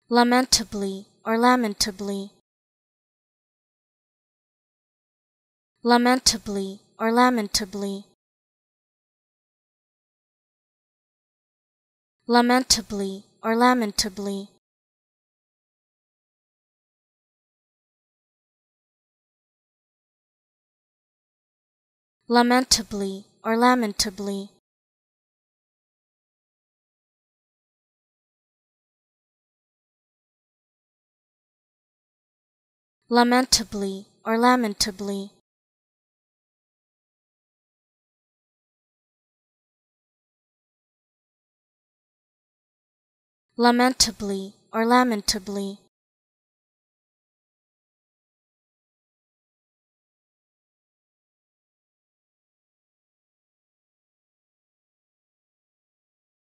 lamentably or lamentably, lamentably or lamentably, lamentably or lamentably, lamentably or lamentably, lamentably or lamentably, lamentably or lamentably,